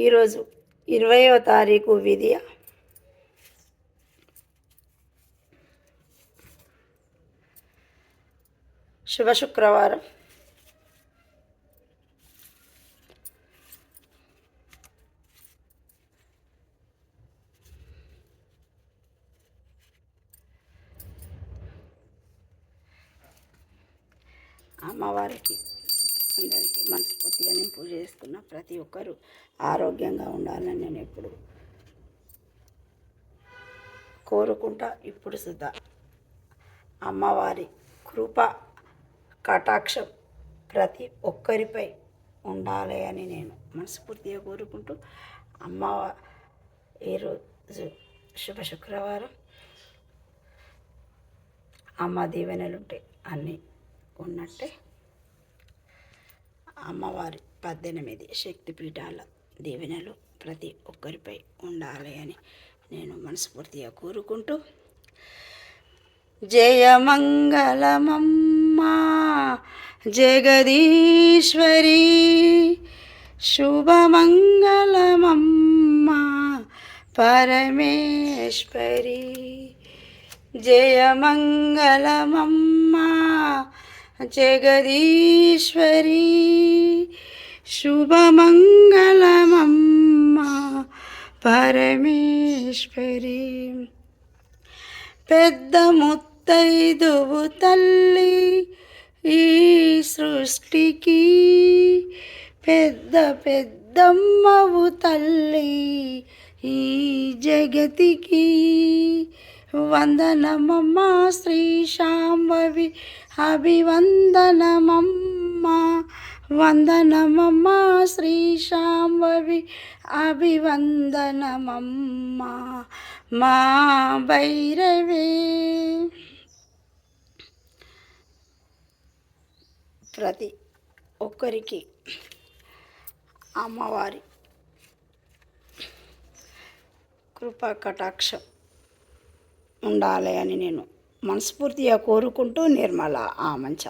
ఈరోజు 20వ తారీఖు విధియ శుభ శుక్రవారం. అమ్మవారికి అందరికీ మనస్ఫూర్తిగా నేను పూజ చేస్తున్నా. ప్రతి ఒక్కరూ ఆరోగ్యంగా ఉండాలని నేను ఎప్పుడు కోరుకుంటా. ఇప్పుడు సుధా అమ్మవారి కృప కటాక్షం ప్రతి ఒక్కరిపై ఉండాలి అని నేను మనస్ఫూర్తిగా కోరుకుంటూ, ఈరోజు శుభ శుక్రవారం, అమ్మ దీవెనలుంటే అన్నీ ఉన్నట్టే. అమ్మవారి 18 శక్తిపీఠాల దీవెనలు ప్రతి ఒక్కరిపై ఉండాలి అని నేను మనస్ఫూర్తిగా కోరుకుంటూ, జయమంగళమమ్మా జగదీశ్వరి, శుభమంగళమమ్మా పరమేశ్వరి, జయమంగళమమ్మా జగదీశ్వరి, శుభమంగళమమ్మా పరమేశ్వరి. పెద్ద ముత్తైదువు తల్లి ఈ సృష్టికి, పెద్ద పెద్దమ్మవు తల్లి ఈ జగతికి, వందనమమ్మా శ్రీ శాంభవి, అభివందనమమ్మా, వందనమమ్మా శ్రీ శాంభవి, అభివందనమమ్మా మా భైరవే. ప్రతి ఒక్కరికి అమ్మవారి కృపా కటాక్షం ఉండాలి అని నేను మనస్ఫూర్తిగా కోరుకుంటూ, నిర్మల ఆమంచ.